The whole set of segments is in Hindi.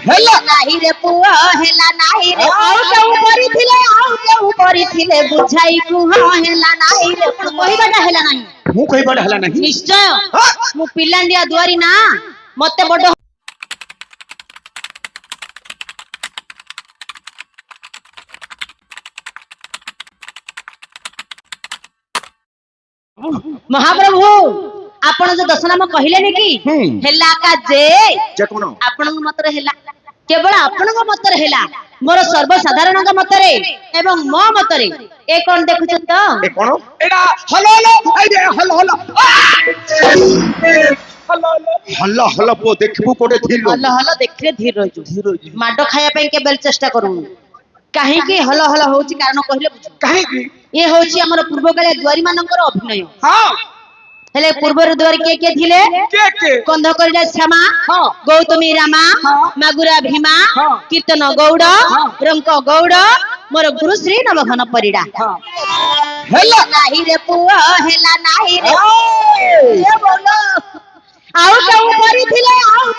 ହେଲା ନାହିଁ ରେ ପୁଅ ହେଲା ନାହିଁ ରେ ଆଉ କେଉ କରିଥିଲେ ବୁଝାଇ କୁହ ହେଲା ନାହିଁ ରେ କହିବାଟା ହେଲା ନାହିଁ ମୁଁ କହିବାଟା ହେଲା ନାହିଁ ନିଶ୍ଚୟ ମୁଁ ପିଲାଣ୍ଡିଆ ଦୁଆରୀ ନା ମତେ ବଡ महाप्रभु आपण जो दश नाम कहले कि हेला का जे कोन आपनक मतरे हेला केवल आपनक मतरे हेला मोर सर्वसाधारणक मतरे एवं मो मतरे ए कोन देखुछ तो ए कोन एडा हलो हलो हलो हल्ला हल्ला पो देखबू कोटे धीर हल्ला हल्ला देखरे धीर रजू माडो खाया पे केबल चेष्टा करू काहे कि हल्ला हल्ला होची कारण कहले काहे कि ये होची हमर पूर्वकाले द्वारी मानकर अभिनय हां हेले पूर्वर द्वार के थिले के कंध करिला श्यामा गौतमी रामा मागुरा भीमा कीर्तन गौड़ रंक गौड़ मोर गुरु श्री नवघन परिडा हेला नाही रे पुआ हेला नाही रे ए बोलो आउ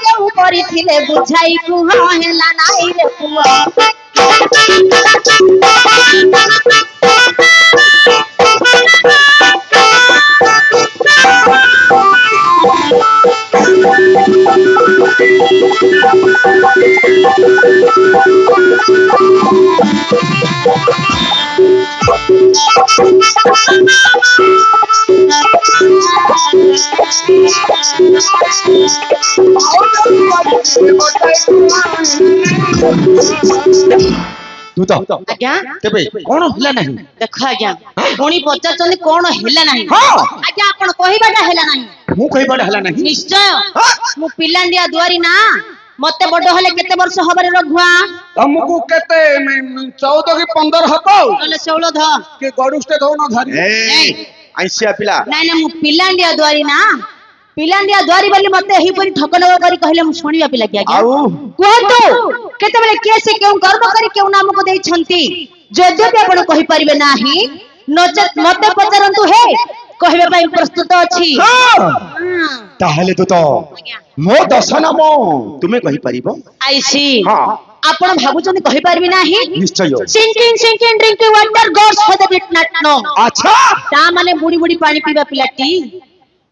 केउ परिथिले बुझाई कुह हेला नाही रे पुआ तू तो आज्ञा तेबे कोन होला नाही देख आज्ञा कोनी पचाचनी कोन हेला नाही हां आज्ञा आपण कहिबाटा हेला नाही मु कहिबाटा होला नाही निश्चय मु पिलांडिया दुआरी ना मते बड हले केते वर्ष हबरे रघुआ हमकु केते 14 की 15 हबो हले 16 ध के गडुस्टे धो न धरी ए आइसिया पिला नाही ना मु पिलांडिया दुआरी ना पिलांडिया द्वारी बोली मते एही परी ठकनग करी कहले मु सुनिबा पिला कि आज्ञा कोहतो केते बेले के से केउ कर्म करी केउ नाम को देई छंती यद्यपि आपण कहि परिबे नाही नचेत मते पचरंतु हे कहबे पई प्रस्तुत अछि ताहले तो मो दश नाम तुमे कहि परिबो आईसी हां आपण भाबुचनी कहि परबी नाही निश्चय sinking drinking water gods for the bit not no अच्छा ता माने बुडी बुडी पानी पीबा पिलाटी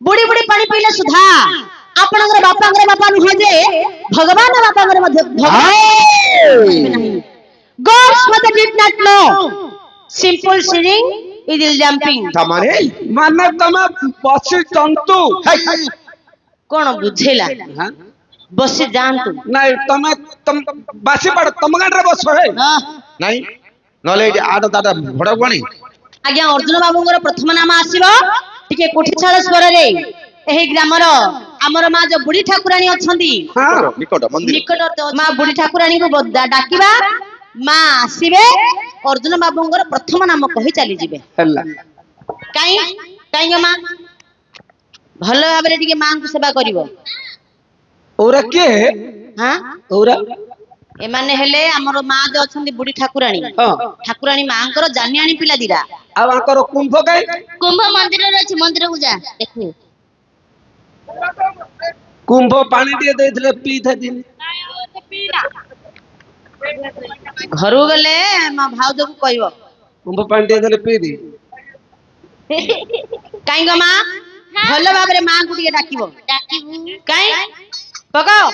बुडी बुडी पानी पीले सुधा आपनगर बापा नुह जे भगवान बापांगर मध्ये gods for the bit not no simple singing is jumping ता माने तमे बसी जंतु कोन बुझेला बसी जानतु नहीं तम बासी पड़ तम गांडरे बस है नहीं नले आड दादा भड़ बणी आज्ञा अर्जुन बाबूंगर प्रथम नाम आसीबो टिके कोठीछाल स्वर रे एही ग्रामर हमर मां जो बुढ़ी ठाकुरानी अछंदी हां निकट मंदिर निकट मां बुढ़ी ठाकुरानी को डाकिबा मां आसीबे अर्जुन बाबूंगर प्रथम नाम कहि चली जिबे हल्ला काई मां भलो भाबरे टिके मां को सेवा करिवो ओरा के हां ओरा ए माने हेले हमर मां जो अछंदी बुढ़ी ठाकुरानी ठाकुरानी मांकर जानियानी पिला दिरा आ आकर कुंभ काई कुंभ मंदिर रे अछि मंदिर को जा देखु कुंभ पानी दिए देथले पी थे दिन घरु गले मा भाउज को कहबो कुंभ पानी दिए देले पी दी काई गो मां भलो भाबरे मां को टिके डाकिबो काई पकाओ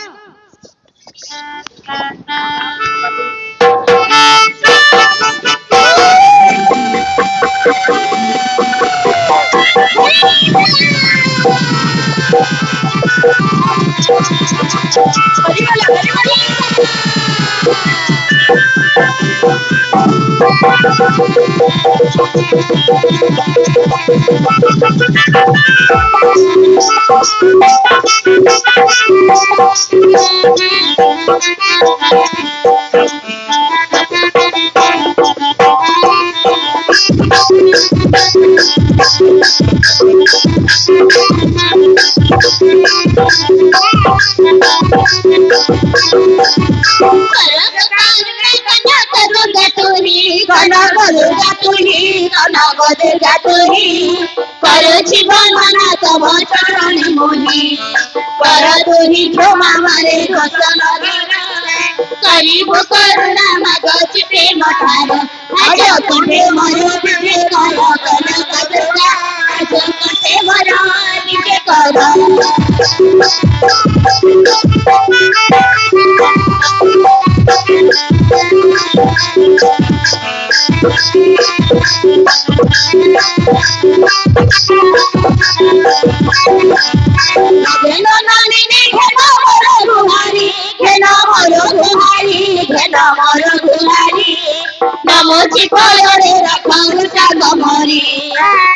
करीब करुणा मागोची प्रेम ठार आज कोठे मरो तिथे करा कनक दुर्गा आज कोठे मरो तिथे करा घेनो नानी घेनो मोरो गुहारी घेनो मोरो गुहारी घेनो मोरो गुहारी नमोची कोलोरे रखरू सागमरी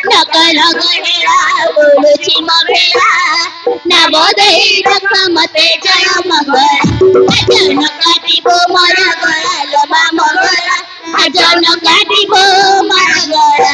नकल गणेरा बोलुची मभेरा नवोदय रखमते जय मंगल अजन काटिबो मारा गळाल मा मंगल अजन काटिबो मारा गळा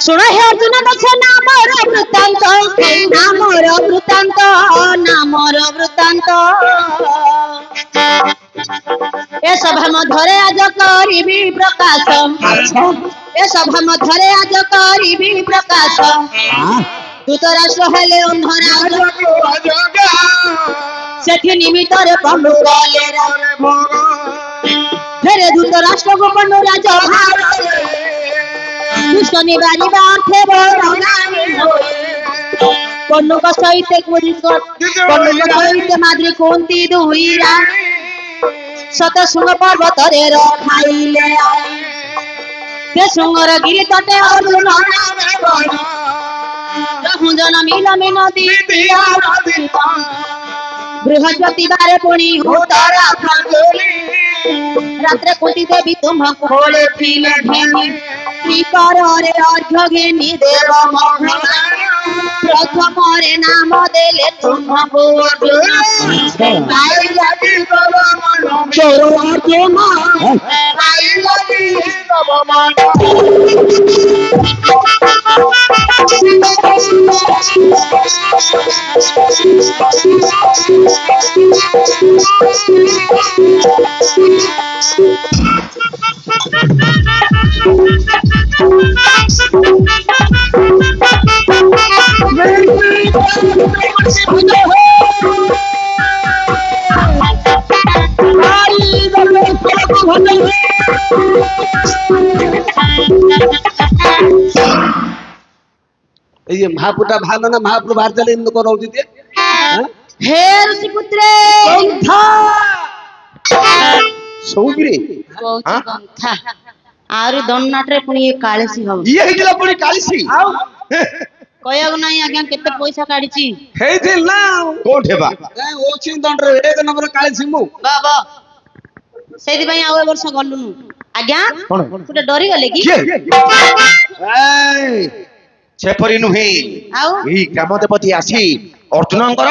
सुनो हे अर्जुन दक्ष नामर वृत्तांत नामर वृत्तांत नामर वृत्तांत ए सभा मधरे आज करिबी प्रकाश ए सभा मधरे आज करिबी प्रकाश दूतराष्ट्र हेले अंधरा सेठी निमित्तरे पंडु गले फेरे दूतराष्ट्र को पंडु राजा दुष्ट निवारी बाथे पंडु का सहित पंडु का सहित माद्री कुंती दुईरा शत शुंग पर्वत रे रखाइले ते शुंगर गिरी तटे अर्जुन जन मिल मिनती बृहस्पति बारे पुणी होतरा रात्रे कुंती देवी तुम खोले थीले घेनी श्रीकर रे अर्घ्य घेनी देव मोहन प्रथम रे नाम देले तुम अर्जुन आई लगी तब मन चोरो के मान आई लगी तब मन ये महापुटा भालो ना महाप्रभु बाहर चले इन को रोज दे हे ऋषिपुत्रे सौगिरे कौची गंथा आरु दन्नाटरे पुनी ये काळेसी हब ये हिला पुनी काळीसी कयग नाही आज्ञा केते पैसा काढीची हेथिल ना कोठे बा ओची दंडरे एक नंबर काळीसी मु बाबा सेदी भाई आवे वर्ष गल्लुनु आज्ञा तुटे डरी गले की ए सेपरी नुहे आउ ई कामदेवती आसी अर्जुनंकर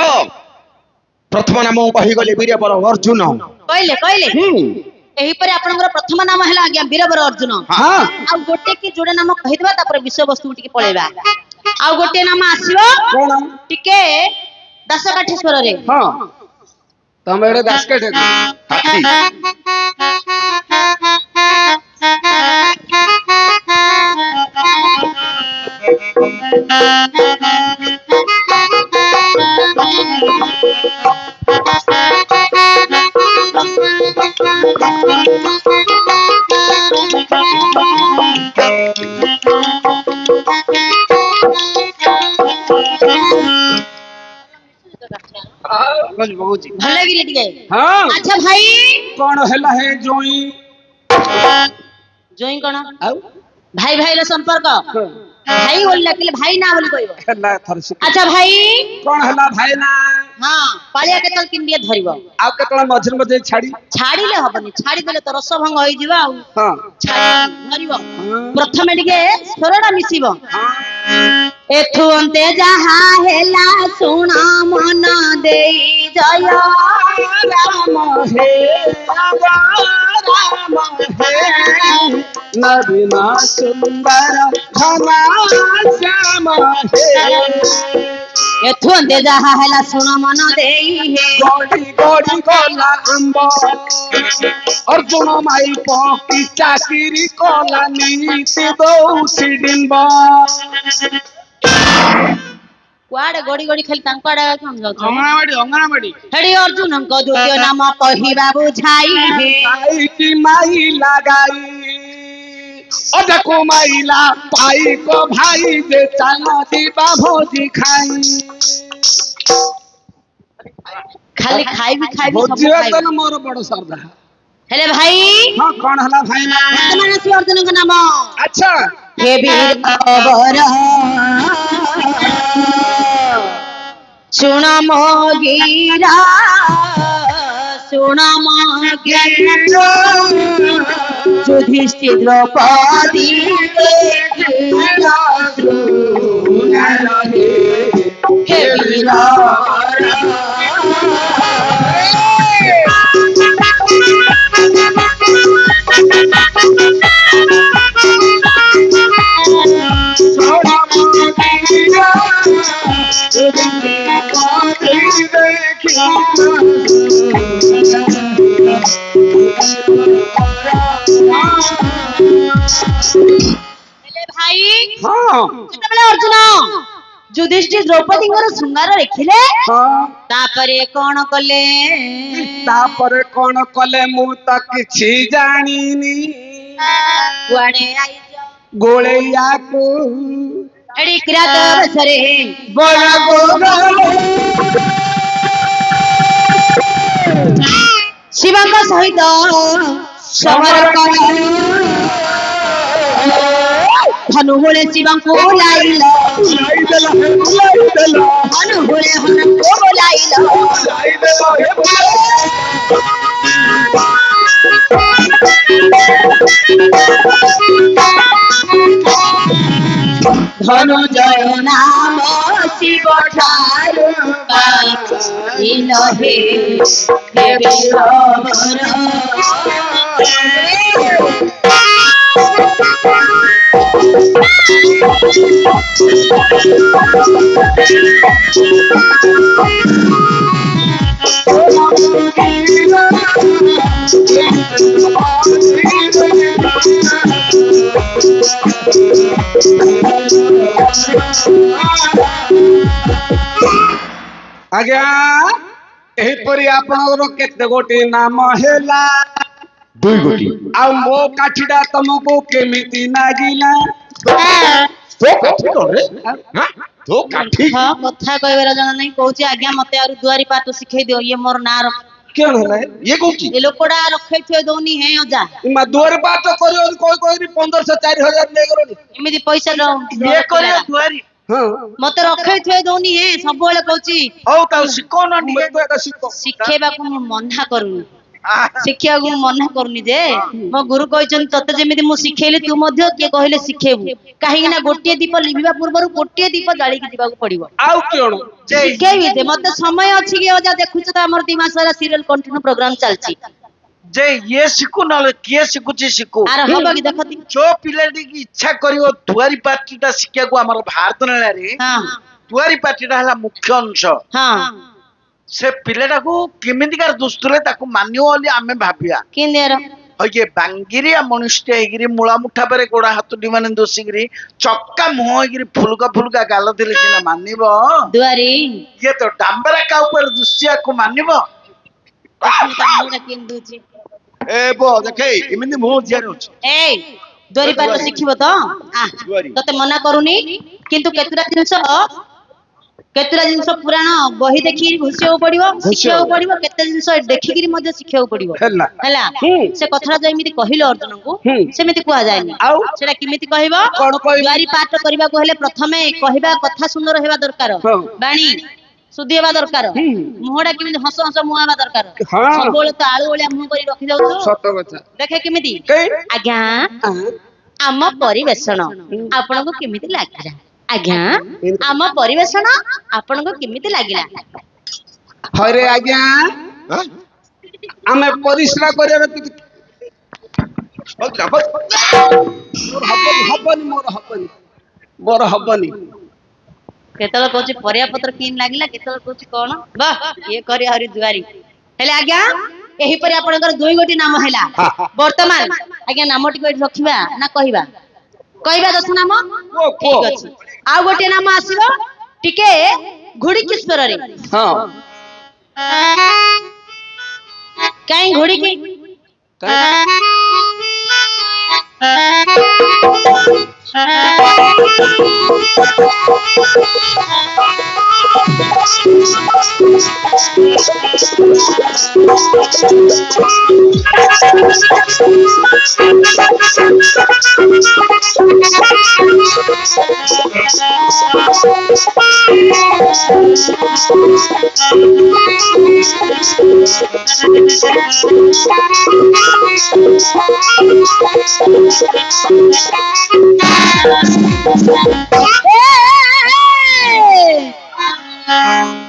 प्रथम नाम कहि गले वीरवर अर्जुन कहले कहले एही पर आपनकर प्रथम नाम हैला आज्ञा वीरवर अर्जुन हां आ गोटे की जोड़े नाम कहि देबा तापर विषय वस्तु टिके पळेबा आ गोटे नाम आसीबो कोन टिके दशकाठेश्वर रे हां तमे एडे दासकेट हाथी भले गिरी टिके हां अच्छा भाई कोन हैला है जोई जोई कोन आउ भाई भाई रे संपर्क भाई बोलला के भाई ना बोली कहबो हैला थरसी अच्छा भाई कोन हैला भाई ना हां पालिया के तल किन दिए धरिबो आ केतला मझर मझे छाड़ी छाड़ीले हबनी छाड़ी देले तो रस भंग होई जिबा हां छाड़ी धरिबो प्रथमे टिके स्वरडा मिसिबो एथु अंते जहा हेला सुना मन देई जय राम हे राम हे नवीना सुंदर घना श्याम हे ଏଠୁ ଦେ ଯାହା ହେଲା ଶୁଣ ମନ ଦେଇ ହେ ଗଡି ଗଡି ଗଲା ଆମ୍ବ ଅର୍ଜୁନ ମାଇପ କି ଚାକିରି କଲା ନୀତି ଦଉଛି ଡିମ୍ବ। କୁଆଡେ ଗଡି ଗଡି ଖାଲି ତାଙ୍କ ଆଡେ କଣ ଯାଉଛ ଅଙ୍ଗନାବାଡି ହେଡି ଅର୍ଜୁନଙ୍କ ଦ୍ୱିତୀୟ ନାମ କହିବା ବୁଝାଇ ହେ ଗାଈକି ମାଇଲା ଗାଈ ଅଜାକୁ ମାଇଲା ପାଇକ ଭାଇ ଯେ ଚାଲ ଯିବା ଭୋଜି ଖାଇ। ଖାଲି ଖାଇବି ଖାଇବି ସବୁ ଭୋଜି ଖାଇବି ଭାତ ମୋର ବଡ ଶ୍ରଦ୍ଧା। ହେଲେ ଭାଇ ହଁ କଣ ହେଲା ଭାଇ? ବର୍ତ୍ତମାନ ଅଛି ଅର୍ଜୁନଙ୍କ ନାମ ଆଚ୍ଛା ହେ ବୀର ବର ଶୁଣ ମୋ ଗୀରା ଶୁଣ ମୋ ଗୀରା ଯୁଧିଷ୍ଠିର ଦ୍ରୌପଦୀ ହେ ବୀର ହେଲେ ଭାଇ ହଁ ଯେତେବେଳେ ଅର୍ଜୁନ ଯୁଧିଷ୍ଠିର ଦ୍ରୌପଦୀଙ୍କର ଶୃଙ୍ଗାର ଦେଖିଲେ ହଁ ତାପରେ କଣ କଲେ ତାପରେ କଣ କଲେ ମୁଁ ତ କିଛି ଜାଣିନି କୁଆଡେ ଆଇଛ ଗୋଳେଇଆକୁ ଏଡି କିରାତ ବେଶରେ ବଡ ଶିବଙ୍କ ସହିତ ସମର କର ଧନୁହୁଳେ ଶିବଙ୍କୁ ଲାଇଲ ଧନୁହୁଳେ ହନଙ୍କୁ ଲାଇଲ ধনঞ্জয় নাম শিব ঠারু পাইল হে হে ଆଜ୍ଞା ଏହିପରି ଆପଣଙ୍କର କେତେ ଗୋଟି ନାମ ହେଲା? 2 ଗୋଟି। ଆଉ ମୋ କାଠିଟା ତମକୁ କେମିତି ଲାଗିଲା? ତୋ କାଠି କରେ ତୋ କାଠି କଥା କହିବାର ଜଣା ନାହିଁ କହୁଛି ଆଜ୍ଞା ମତେ ଆଉ ଦୁଆରି ପାଟ ଶିଖେଇ ଦିଅ ଇଏ ମୋର ନାଁ ରଖ କେଣ ହେଲା ଇଏ କହୁଛି ଏ ଲୋକଟା ରଖେଇଥିବ ଦଉନି ହେ ଅଜା ମା ଦୁଆର ପାଟ କରିବ କହି କହି 1500 4000 ନେଇଗଲଣି। ଏମିତି ପଇସା ଇଏ କରିବା ଦୁଆରି ହଁ ମତେ ରଖେଇଥିବ ଦଉନି ହେ ସବୁବେଳେ କହୁଛି ହଉ ତାଉ ଶିଖଉନ ଟିକେ ଶିଖେଇବାକୁ ମୁଁ ମନା କରୁନି ଶିଖିବାକୁ ମୁଁ ମନା କରୁନି ଯେ ମୋ ଗୁରୁ କହିଛନ୍ତି ତତେ ଯେମିତି ମୁଁ ଶିଖେଇଲି ତୁ ମଧ୍ୟ କିଏ କହିଲେ ଶିଖେଇବୁ କାହିଁକି ନା ଗୋଟିଏ ଦୀପ ଲିଭିବା ପୂର୍ବରୁ ଗୋଟିଏ ଦୀପ ଜାଳିକି ଯିବାକୁ ପଡିବ ଆଉ କଣ ଶିଖେଇବି ଯେ ମତେ ସମୟ ଅଛି କି ଅଜା ଦେଖୁଛୁ ତ ଆମର 2 ମାସ ହେଲା ସିରିଏଲ କଣ୍ଟିନ୍ୟୁ ପ୍ରୋଗ୍ରାମ ଚାଲିଛି ଯେ ଇଏ ଶିଖୁ ନହେଲେ କିଏ ଶିଖୁଛି ଶିଖୁ ଆର ହବ କି ଦେଖତି ଯୋଉ ପିଲାଟି ଇଚ୍ଛା କରିବ ଦୁଆରି ପାର୍ଟିଟା ଶିଖିବାକୁ ଆମର ଭାରତ ନେଳାରେ ହଁ ଦୁଆରି ପାର୍ଟିଟା ହେଲା ମୁଖ୍ୟ ଅଂଶ ହଁ ସେ ପିଲାଟାକୁ କେମିତିକା ଦୁସ୍ତୁରେ ତାକୁ ମାନିବ ବୋଲି ଆମେ ଭାବିବା କିନ୍ଦିର ହଇକେ ବାଙ୍ଗିରିଆ ମଣିଷଟେ ହେଇକିରି ମୂଳା ମୁଠା ପରେ ଗୋଡା ହାତୁଟି ମାନେ ଦୋଷିକିରି ଚକ୍କା ମୁହଁ ହେଇକିରି ଫୁଲକା ଗାଲ ଥିଲେ ସିନା ମାନିବ ଦୁଆରୀ ଇଏ ତ ଡାମ୍ବରା କା ଉପରେ ଦୃଶ୍ୟକୁ ମାନିବ କିନ୍ଦୁଛି ଏ ବୋ ଦେଖେ ଏମିତି ମୁହଁ ଜିଆର ଅଛି ଏଇ ଦୁଆରୀ ପାଟ ଶିଖିବ ତ ତତେ ମନା କରୁନି କିନ୍ତୁ କେତେଟା ଜିନିଷ ପୁରାଣ ବହି ଦେଖିକି ଘୋଷିବାକୁ ପଡିବ ଶିଖିବାକୁ ପଡିବ କେତେ ଜିନିଷ ଦେଖିକିରି ମଧ୍ୟ ଶିଖିବାକୁ ପଡିବ ହେଲା ସେ କଥାଟା ଯେମିତି କହିଲେ ଅର୍ଜୁନଙ୍କୁ ସେମିତି କୁହାଯାଏନି ଆଉ ସେଟା କେମିତି କହିବ କଣ କହିବି? ଦୁଆରୀ ପାଠ କରିବାକୁ ହେଲେ ପ୍ରଥମେ କହିବା କଥା ସୁନ୍ଦର ହେବା ଦରକାର ବାଣୀ ସୁଧି ହେବା ଦରକାର ମୁହଁଟା କେମିତି ହସ ହସ ମୁହଁ ହେବା ଦରକାର ସବୁବେଳେ ତ ଆଳୁ ଭଳିଆ ମୁହଁ କରି ରଖିଯାଉଛୁ ସତ କଥା ଦେଖେ କେମିତି ଆଜ୍ଞା ଆମ ପରିବେଷଣ ଆପଣଙ୍କୁ କେମିତି ଲାଗିଲା ଆଜ୍ଞା ଆମ ପରିବେଷଣ ଆପଣଙ୍କୁ କେମିତି ଲାଗିଲା ହରେ ଆଜ୍ଞା ଆମେ ପରିଶ୍ରା କରିବାର ହବନି ମୋର ହବନି केतल कहूँ परिया पत्र किन लगिला केतल कहूँ कौन वाह ये करे हरि दुआरी हेले आज्ञा एही परि आपनकर दुई गोटी नाम हैला वर्तमान आज्ञा नाम टिको रखिबा ना कहिबा कहिबा दस नाम ठीक अछि आ गोटे नाम आसीबो टिके घोड़ी के स्वर रे हां काई घोड़ी की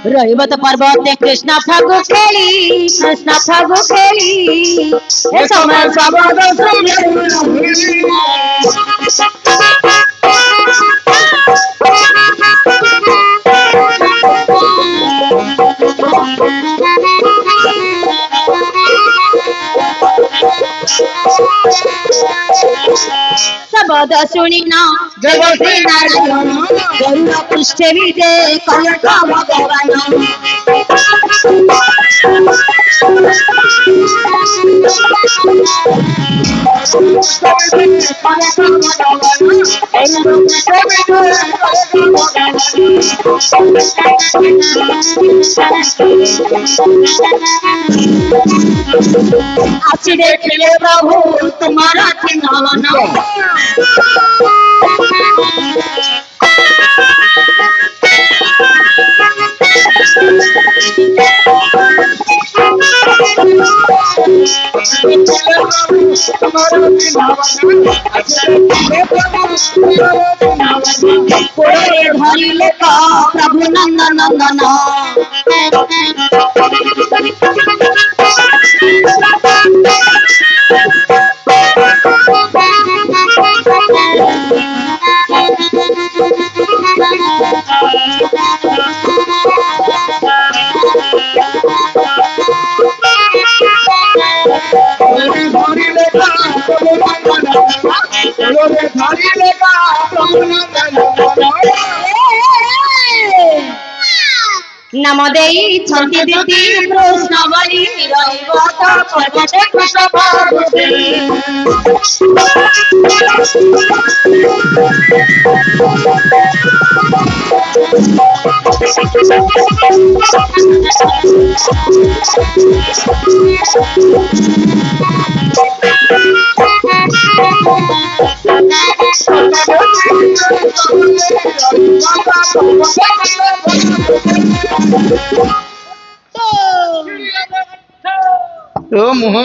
रहिब त पर्वते कृष्ण फागु खेली कृष्ण फागु खेली हे समय सबद सबद सुनी ना जय श्री नारायण गरुड़ पृष्ठे विदे कलक भगवान आसी देखिए प्रभु तुम्हारा चिन्हन धरिले प्रभु नंदन नंदन नम देई छंती दीदी कृष्ण बलि रहिब त पर्वते कृष्ण पार्वती ओ मुह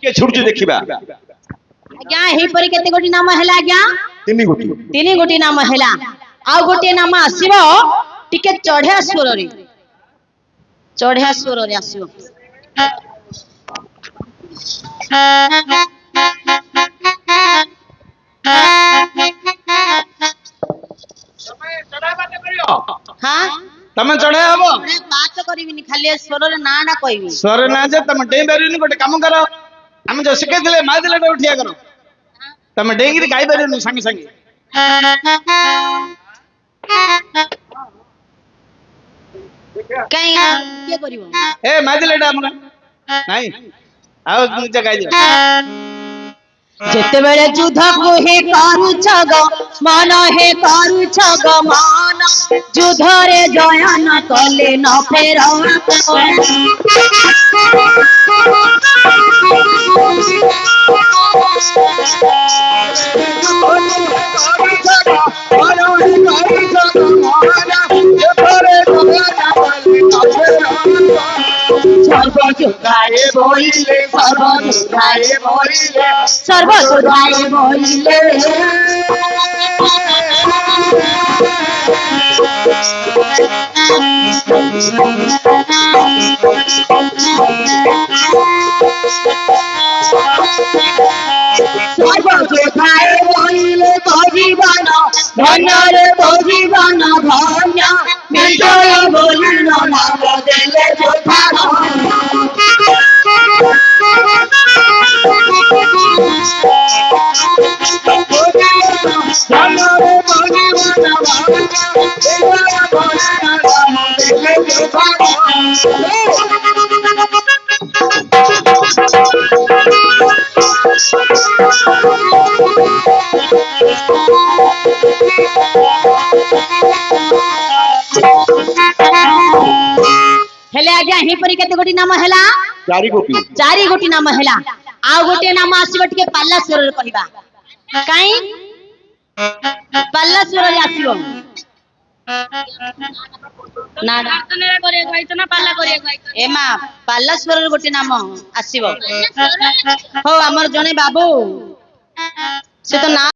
के छुड़छु देखिबा आज्ञा एही परि केते गोटी नाम हैला आज्ञा तीन गोटी नाम हैला आ गोटे नाम आसीबो टिके चढ़िया स्वर रे आसीबो हां तमे चढ़े हबो अरे बात करिबिनी खाली स्वर रे ना ना कहबी स्वर ना जे तमे डेई बेरिनी गोटे काम करो हम जो सिखे दिले मार दिले तो उठिया करो तमे डेंगिरी गाई बेरिनी संगे संगे काई के करिवो ए मार दिले हमरा नहीं आओ मुझे गाई दियो जेते बेले युद्ध को हे करू छग मन हे करू छग मान युद्ध रे जय न कले न फेर सर्वसुखाय बोलिले सर्वसुखाय बोलिले সর্বযোধায় বলিলে জীবন ধন্যরে জীবন ধন্য বিজয় বলিল নাম দেলে যোধা हेले आज्ञा ही परी केते गोटी नाम हैला चारि गोटी नाम हैला आ गोटे नाम आसीबो टिके पाल्ला स्वर रे कहिबा काई पाल्ला स्वर रे आसीबो ना प्रार्थना करे गाइतो ना पाल्ला करे गाइतो एमा पाल्ला स्वर रे गोटे नाम आसीबो हो हमर जने बाबू से तो ना